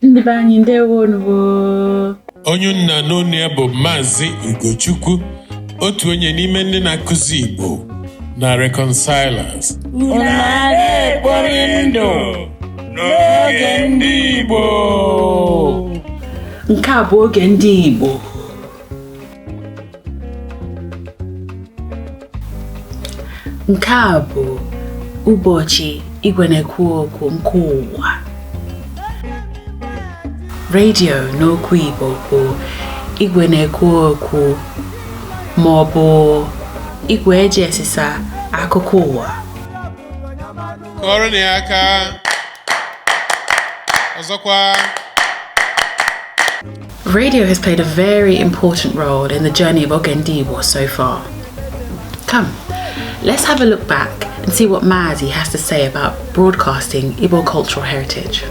Ndị be anyị ndewo. Onye nna n'onu ya bụ Maazị Ugochukwu, otu onye n'ime ndị na-akụzi Igbo na Reconcilers. Unu na-ekpori ndụ n'oge ndị Igbo. Nke a bụ oge ndị Igbo. Nke a bụ ụbọchị igwe na-ekwu okwu nke ụwa. Radio n'okwu Igbo bụ igwe na-ekwu okwu ma ọ bụ igwe eji esisa akụkọ ụwa. Kọrọ na aka. Ọzọkwa. Radio has played a very important role in the journey of OGENDIGBO so far. Come, let's have a look back and see what Mazi has to say about broadcasting Igbo cultural heritage.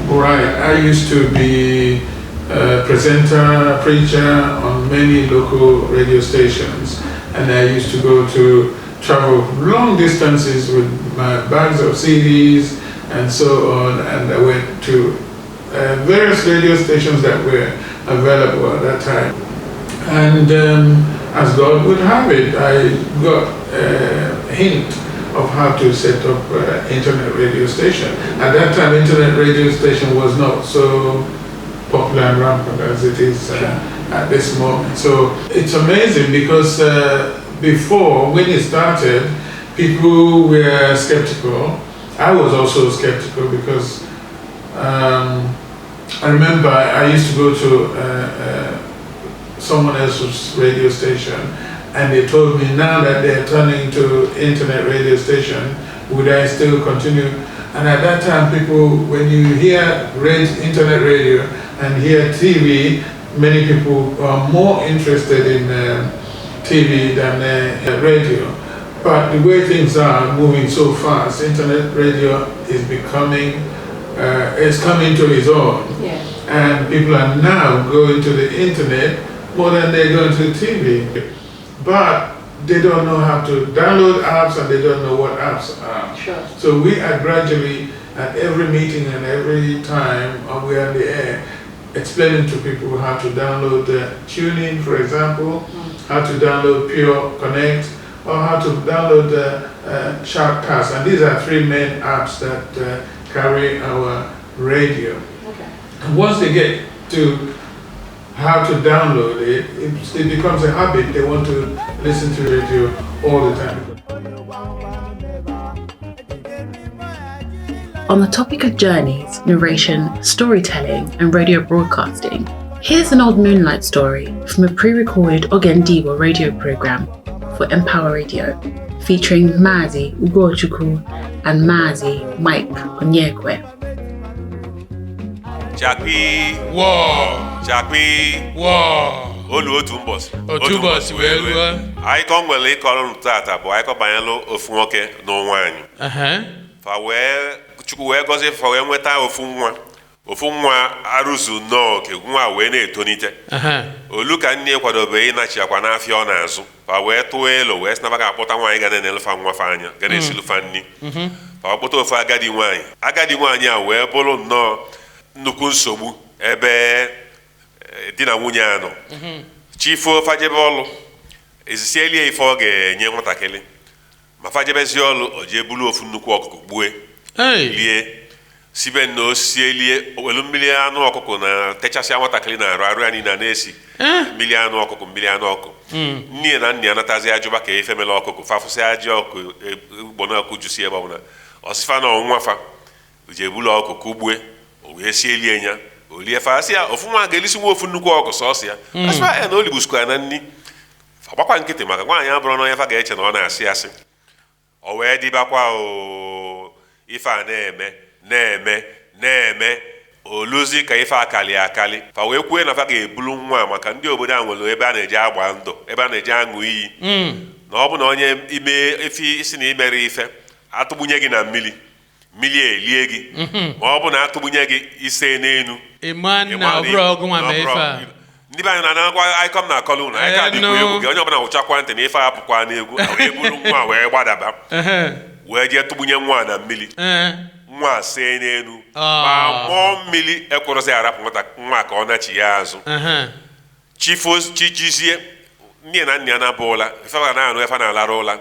Right, I used to be a presenter, preacher on many local radio stations, and I used to travel long distances with my bags of CDs and so on, and I went to various radio stations that were available at that time. And as God would have it, I got a hint of how to set up internet radio station. At that time, internet radio station was not so popular and rampant as it is at this moment. So it's amazing because before, when it started, people were skeptical. I was also skeptical because I remember I used to go to someone else's radio station, and they told me now that they're turning to internet radio station, would I still continue? And at that time, people, when you hear internet radio and hear TV, many people are more interested in TV than radio. But the way things are moving so fast, internet radio is becoming, it's coming to its own. Yeah. And people are now going to the internet more than they're going to TV. But they don't know how to download apps, and they don't know what apps are. Sure. So we are gradually, at every meeting and every time we're on the air, explaining to people how to download TuneIn, for example, how to download Pure Connect, or how to download Sharpcast. And these are three main apps that carry our radio. Okay. And once they get to how to download it, it becomes a habit. They want to listen to radio all the time. On the topic of journeys, narration, storytelling, and radio broadcasting, here's an old Moonlight story from a pre-recorded OGENDIGBO radio program for Empower Radio, featuring Mazi Ugochukwu and Mazi Mike Onyekwe. Chakpi Whoa. Chakpi Whoa. Olu otu mbọsị. Otu ụbọchị wee ruo. Anyị ka nwere ịkọrọ tata bụ anyị kọbanyelụ ofu nwoke na nwaanyị. Fa wee Chukwu wee gọzie fa wee nweta ofu nwa arụzu nnọọ ke nwa wee na-etonite. Olu ka nne kwadobe ịnachi akwa n'afịa ọ na-azụ. Fa wee tụọ elo wee sinaba ga-akpọta nwaanyị ga na-enelụfa nwa fa anya ga na-esilufa nni. Fa kpọta ofu agadi nwaanyị a wee bụrụ nnọọ nnukwu nsogbu ebe di na nwunye anọ. Chifo fajebe ọlụ ezisielie ife ọ ga-enye nwatakịrị, ma fajebezi ọlụ o jee bulu ofu nnukwu ọkụkọ gbue lie sibe na osielie owelu mmiri anụ ọkụkọ na techasịa nwatakịrị na-arụ ya niile na-esi mmiri anụ ọkụkọ. Nne na nna ya natazi ajụba ka ife mele ọkụkọ fafụsị ajị ọkụ gbona ọkụ jusi ebe ọbụla ọsịfa na ọnwa fa o jee bulu ọkụkọ gbue o wee sielie nya olie fa ya ofuma ga-elisi nwa ofu nnukwu ọkụ sọsọ ya asịfa ya na olibusukwa na nni fa gbakwa nkịtị maka nwaanyị abụrụ na onye fa ga-eche na ọ na-asị asị. O wee dịbakwa ife a na-eme oluzi ka ife akali fa wee kwue na fa ga-ebulu nwa maka ndị obodo a nwere ebe a na-eji agba ndụ, ebe a na-eji aṅụ iyi na ọ bụ na onye ime ife isi na imere ife atụgbunye gị na mmiri elie gị ma ọ bụ na atụgbunye gị ise n'enu ndị be anyị na-anakwa ikom na akọlụ na anyị ka dịkwa egwu gị onye ọbụla wụchakwa ntị na ife apụkwa n'egwu ebulu nwa wee gbadaba wee jee tụgbunye nwa na mmiri nwa see n'elu ma mmụọ mmiri ekwerọsị arapụ nwa ka ọ nachi ya azụ chijizie nne na nna ya na-abụ ụla ife na-anụ efe na-alara ụla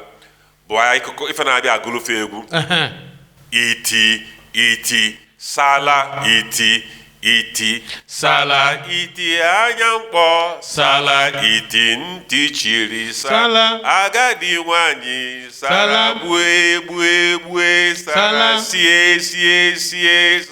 bụ akụkọ ife na-abịa agụlụfe egwu iti sala iti sala iti anya mkpọ sala iti ntị chiri sala agadi nwanyị sala gbue sala sie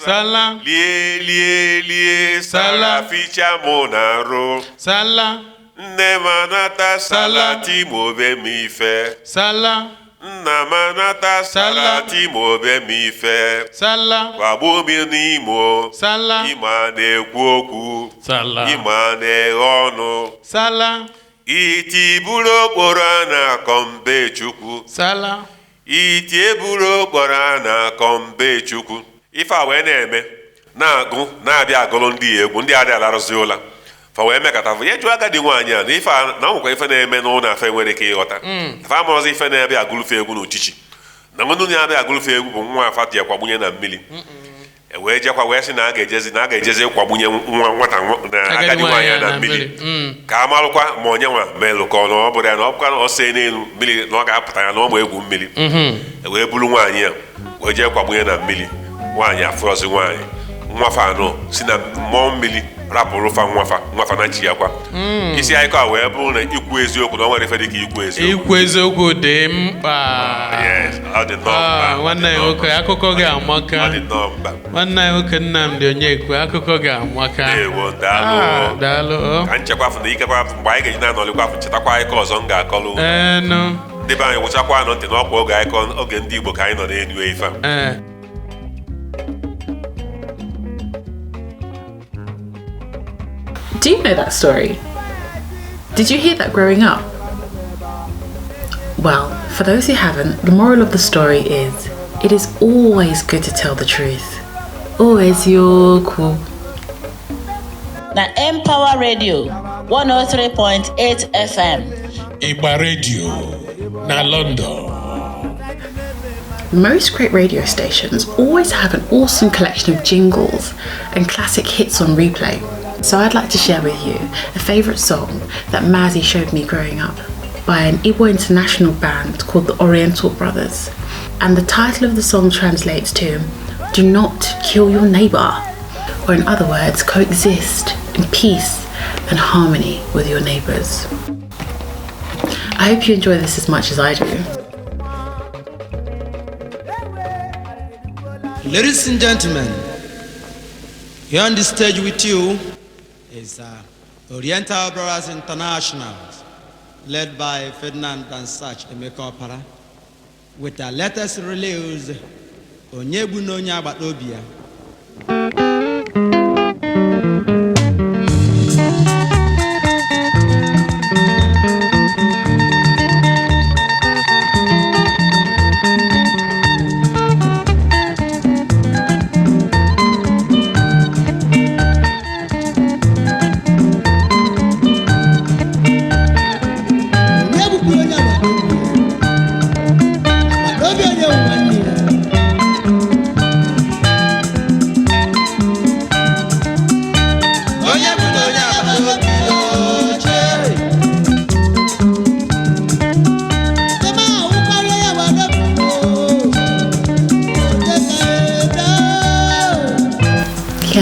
sala lie sala ficha mụ na rụ sala nne manata sala timobe m ife sala nna manata sala timobe m ife sala kwagbuo m n'imo sala ịma na-ekwu okwu sala ịma na-eghe ọnụ sala iti buru okporo a na-akọ mbe chukwu sala iti eburu okporo a na-akọ mbe chukwu ife a wee na-eme na-agụ na-abịa agụlụ ndị egwu ndị adịghị alarụzi ụla fa wee mekata ya jụọ agadi nwaanyị a na ife na nwekwa ife na-eme n'ụlọ afe nwere ike ịghọta afa amụrụzi ife na-abịa agụlụfe egwu n'uchichi na nwenụ na-abịa agụlụfe egwu bụ nwa afa ji kwagbunye na mmiri wee jekwa wee sị na a ga-ejezi kwagbunye nwata na agadi nwaanyị na mmiri ka a marụkwa ma onye nwa melụ ka ọ na ọ bụrụ ya na ọ bụkwa na ọ see n'elu mmiri na ọ ga-apụta ya na ọ ma egwu mmiri wee buru nwaanyị a wee jee kwagbunye na mmiri nwaanyị afụrọzi nwaanyị nwafa anọ si na mmụọ mmiri rapụrụ nwafa na chi ya kwa isi akụkọ a wee bụrụ na ikwu eziokwu na ọ nwere ife dị ka ikwu eziokwu dị mkpa nwanne ya nwoke akụkọ gị amaka nwanne ya nwoke Nnamdi Onyekwe akụkọ gị amaka daalụ ka nchekwafụ na ikekwa mgbe anyị ga-eji na-anọlikwafụ chetakwa akụkọ ọzọ m ga-akọlụ ndị be anyị gwụchakwa anọ ntị n'ọkwa oge ndị Igbo ka anyị nọ na-enu ife Do you know that story? Did you hear that growing up? Well, for those who haven't, the moral of the story is it is always good to tell the truth. Always okwu. Na Empower Radio 103.8 FM. Igba Radio na London. Most great radio stations always have an awesome collection of jingles and classic hits on replay. So I'd like to share with you a favourite song that Mazzy showed me growing up by an Igbo international band called the Oriental Brothers. And the title of the song translates to "Do not kill your neighbour," or in other words, coexist in peace and harmony with your neighbours. I hope you enjoy this as much as I do. Ladies and gentlemen, here on the stage with you is Oriental Brothers International, led by Ferdinand Dansach Emeka Opara, with their latest release, Onyebu Nonya Batobia.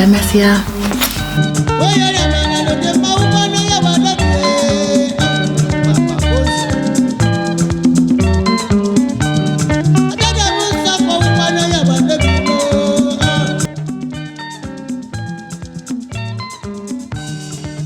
Messia.